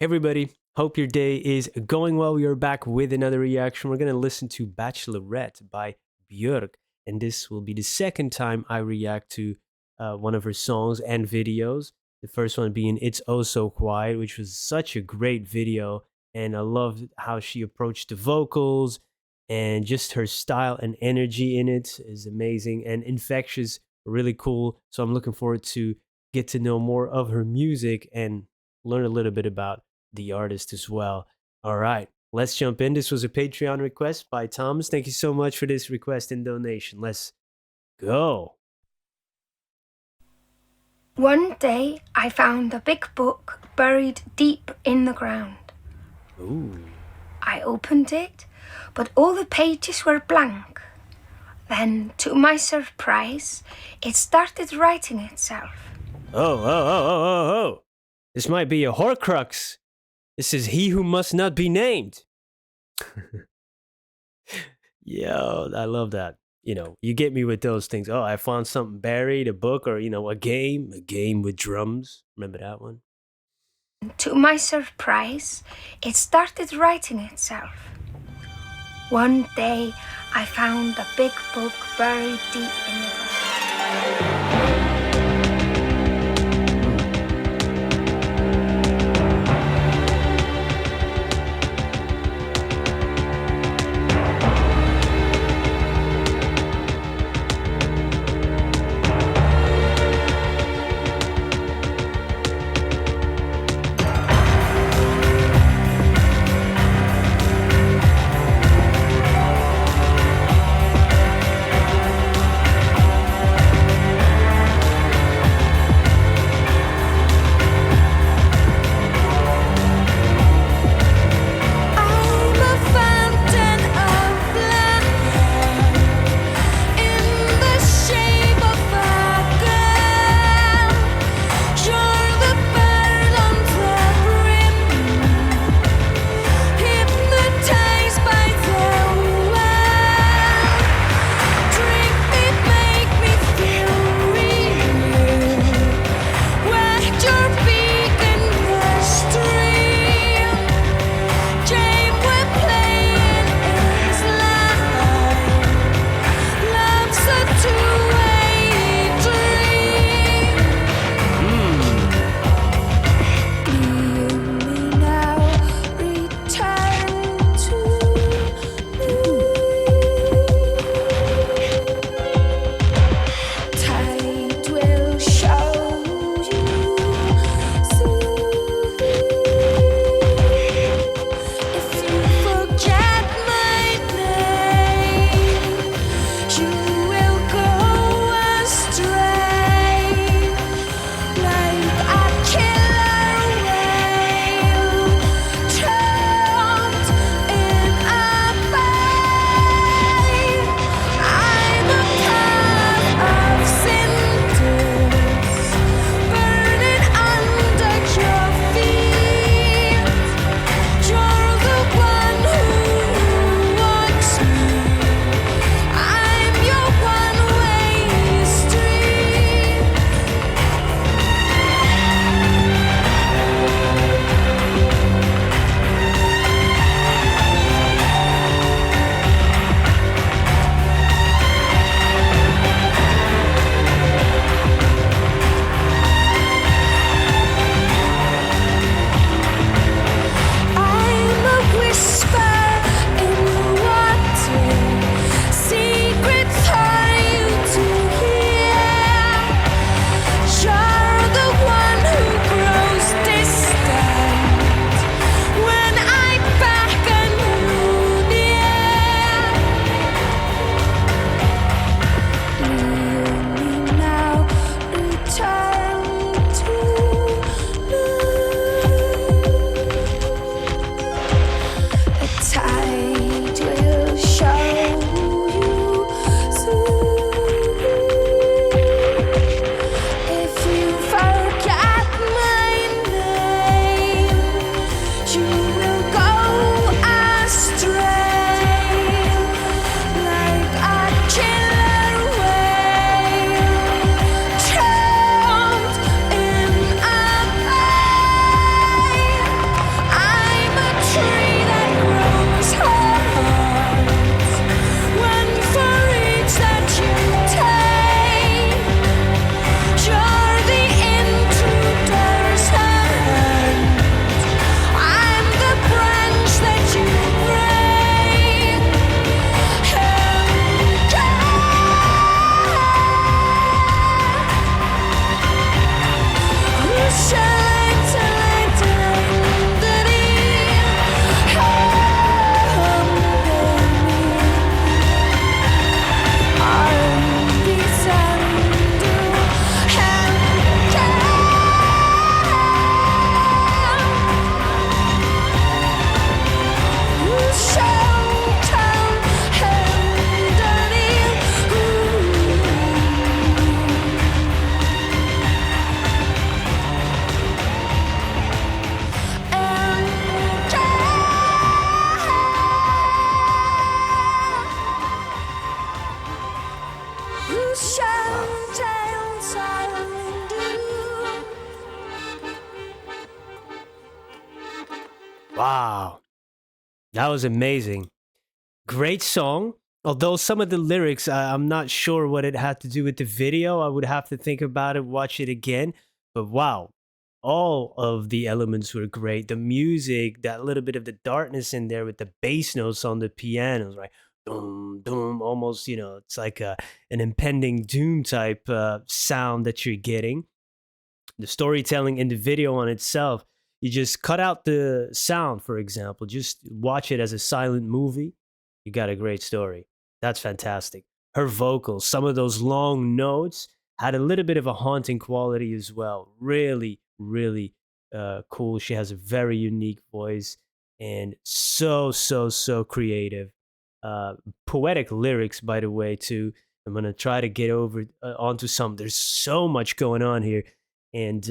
Hey everybody, hope your day is going well. We are back with another reaction. We're going to listen to Bachelorette by Björk, and this will be the second time I react to one of her songs and videos. The first one being It's Oh So Quiet, which was such a great video, and I loved how she approached the vocals and just her style and energy in it is amazing and infectious, really cool. So I'm looking forward to get to know more of her music and learn a little bit about the artist as well. All right, let's jump in. This was a Patreon request by Thomas. Thank you so much for this request and donation. Let's go. One day I found a big book buried deep in the ground. Ooh. I opened it, but all the pages were blank. Then, to my surprise, it started writing itself. Oh. This might be a Horcrux. This is He Who Must Not Be Named. Yo, I love that. You get me with those things. Oh, I found something buried, a book, or, a game with drums. Remember that one? To my surprise, it started writing itself. One day, I found a big book buried deep in the ground. Wow, that was amazing. Great song. Although some of the lyrics, I'm not sure what it had to do with the video. I would have to think about it, watch it again. But wow, all of the elements were great. The music, that little bit of the darkness in there with the bass notes on the pianos, right? Doom, doom, almost, it's like an impending doom type sound that you're getting. The storytelling in the video on itself, you just cut out the sound, for example, just watch it as a silent movie. You got a great story. That's fantastic. Her vocals, some of those long notes had a little bit of a haunting quality as well. Really, really cool. She has a very unique voice and so creative. uh Poetic lyrics, by the way, too. I'm gonna try to get over onto some. There's so much going on here. And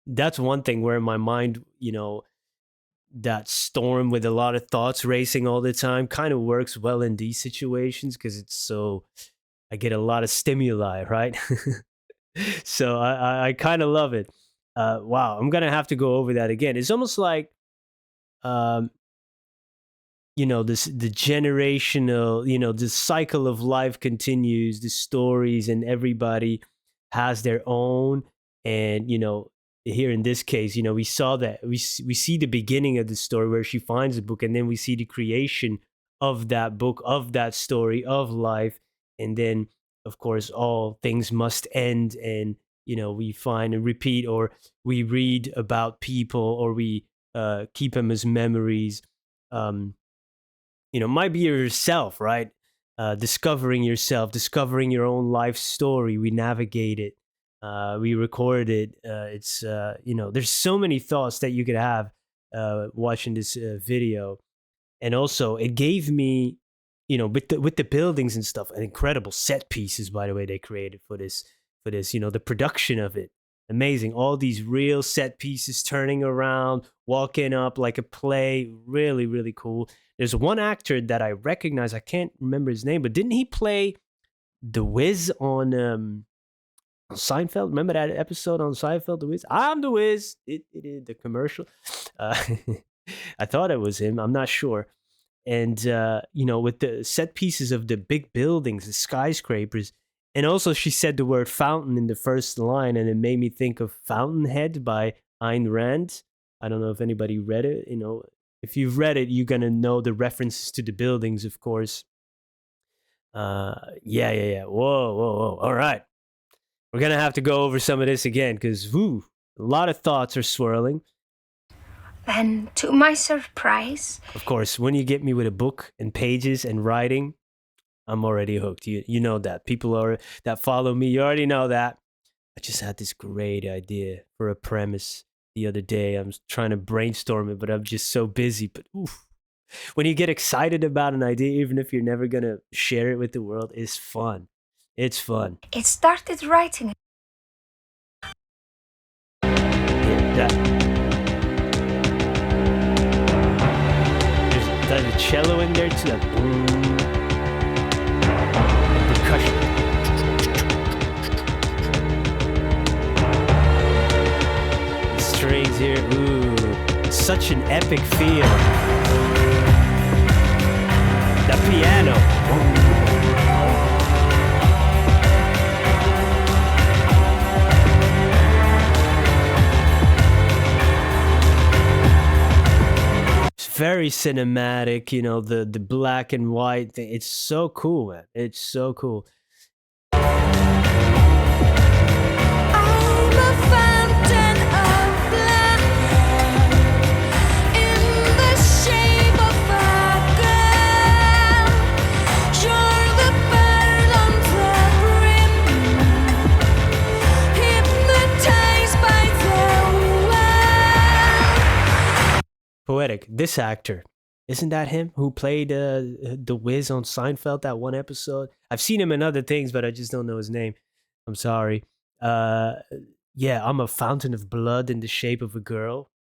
that's one thing where my mind, that storm with a lot of thoughts racing all the time kind of works well in these situations because it's so, I get a lot of stimuli, right? So I kind of love it. Wow, I'm gonna have to go over that again. It's almost like, um this, the generational, the cycle of life continues, the stories, and everybody has their own. And here in this case, we saw that, we see the beginning of the story where she finds a book, and then we see the creation of that book, of that story of life. And then, of course, all things must end, and we find and repeat, or we read about people, or we keep them as memories. um Might be yourself, right? Discovering yourself, discovering your own life story. We navigate it, we record it. There's so many thoughts that you could have watching this video. And also, it gave me, with the buildings and stuff, an incredible set pieces. By the way, they created for this, the production of it, amazing. All these real set pieces turning around, walking up like a play, really, really cool. There's one actor that I recognize. I can't remember his name, but didn't he play the Wiz on Seinfeld? Remember that episode on Seinfeld, the Wiz? I'm the Wiz. It the commercial. Uh, I thought it was him. I'm not sure. And with the set pieces of the big buildings, the skyscrapers. And also, she said the word fountain in the first line, and it made me think of Fountainhead by Ayn Rand. I don't know if anybody read it. If you've read it, you're gonna know the references to the buildings, of course. Yeah, yeah, yeah. Whoa, whoa, whoa. All right, we're gonna have to go over some of this again because, a lot of thoughts are swirling. Then, to my surprise, Of course, when you get me with a book and pages and writing, I'm already hooked. You know that. People that follow me, you already know that. I just had this great idea for a premise the other day. I'm trying to brainstorm it, but I'm just so busy. But oof, when you get excited about an idea, even if you're never gonna share it with the world, it's fun. It's fun. it started writing. Yeah, there's a cello in there too. That boom, percussion. The strings here, such an epic feel. The piano. It's very cinematic, the black and white thing. It's so cool, man. It's so cool. I'm a fountain of blood in the shape of a girl. You're the bird on the brim, hypnotized by the world. Poetic. This actor, isn't that him who played the Wiz on Seinfeld, that one episode? I've seen him in other things, but I just don't know his name. I'm sorry. Uh, yeah, I'm a fountain of blood in the shape of a girl.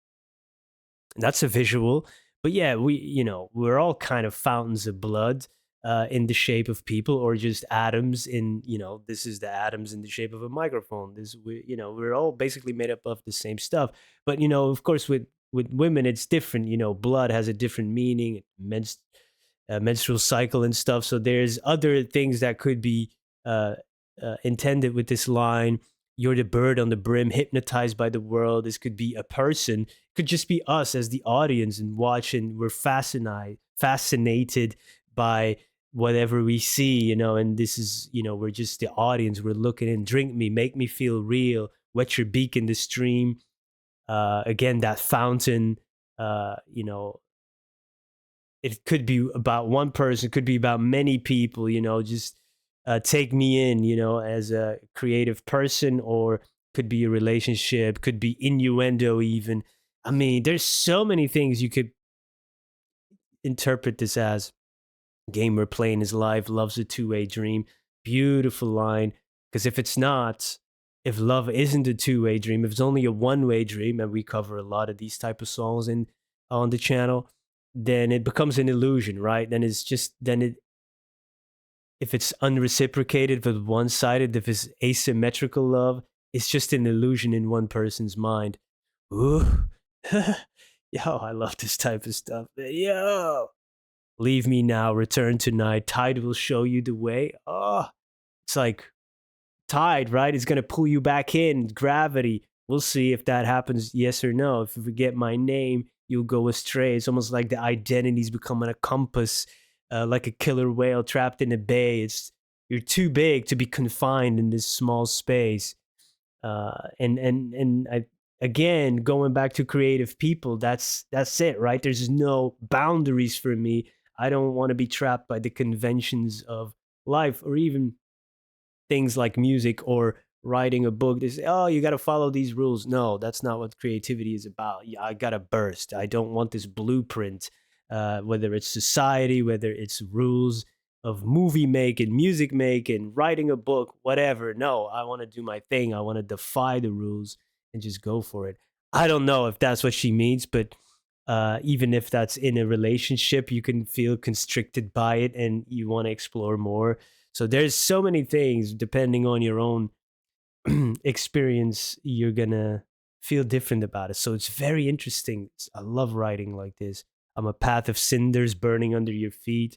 That's a visual. But yeah, we're all kind of fountains of blood. in the shape of people, or just atoms in, this is the atoms in the shape of a microphone. We're all basically made up of the same stuff. But of course, with women it's different. Blood has a different meaning, menstrual cycle and stuff. So there's other things that could be uh, intended with this line. You're the bird on the brim, hypnotized by the world. This could be a person, could just be us as the audience and watching. We're fascinated by whatever we see, and this is, we're just the audience. We're looking in. Drink me, make me feel real. Wet your beak in the stream. Again, that fountain. It could be about one person, it could be about many people. Just take me in, as a creative person, or could be a relationship, could be innuendo even. I mean, there's so many things you could interpret this as. Gamer playing his life, loves a two-way dream. Beautiful line. Because if it's not, if love isn't a two-way dream, if it's only a one-way dream, and we cover a lot of these type of songs in on the channel, then it becomes an illusion, right? Then it's just then it if it's unreciprocated, if it's one-sided, if it's asymmetrical love, it's just an illusion in one person's mind. Ooh. Yo, I love this type of stuff. Yo. Leave me now, return tonight. Tide will show you the way. Oh, it's like tide, right? It's going to pull you back in. Gravity. We'll see if that happens, yes or no. If you forget my name, you'll go astray. It's almost like the identity's becoming a compass, like a killer whale trapped in a bay. You're too big to be confined in this small space. And I, again, going back to creative people, that's it, right? There's no boundaries for me. I don't want to be trapped by the conventions of life, or even things like music or writing a book. They say, oh, you got to follow these rules. No, that's not what creativity is about. Yeah, I got to burst. I don't want this blueprint, whether it's society, whether it's rules of movie making, music making, writing a book, whatever. No, I want to do my thing. I want to defy the rules and just go for it. I don't know if that's what she means, but even if that's in a relationship, you can feel constricted by it and you want to explore more. So there's so many things, depending on your own experience, you're gonna feel different about it. So it's very interesting. I love writing like this. I'm a path of cinders burning under your feet.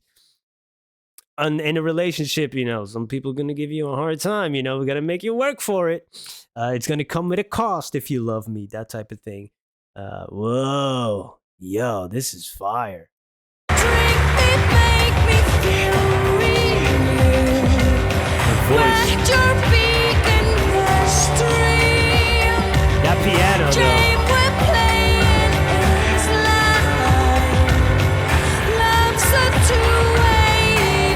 And in a relationship, some people are gonna give you a hard time. We gotta make you work for it. It's gonna come with a cost if you love me. That type of thing. Whoa, yo, this is fire. Drink me, make me feel real. Her voice, Wet your beak in the stream. that piano though. Game we're playing is life. Love's a two-way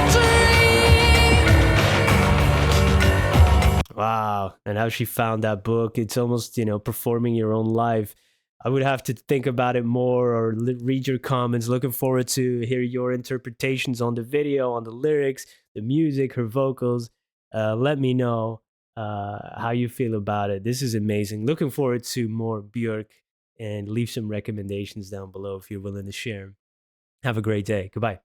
dream. Wow. And how she found that book. It's almost, performing your own life. I would have to think about it more, or read your comments. Looking forward to hear your interpretations on the video, on the lyrics, the music, her vocals. Let me know how you feel about it. This is amazing. Looking forward to more Björk, and leave some recommendations down below if you're willing to share. Have a great day. Goodbye.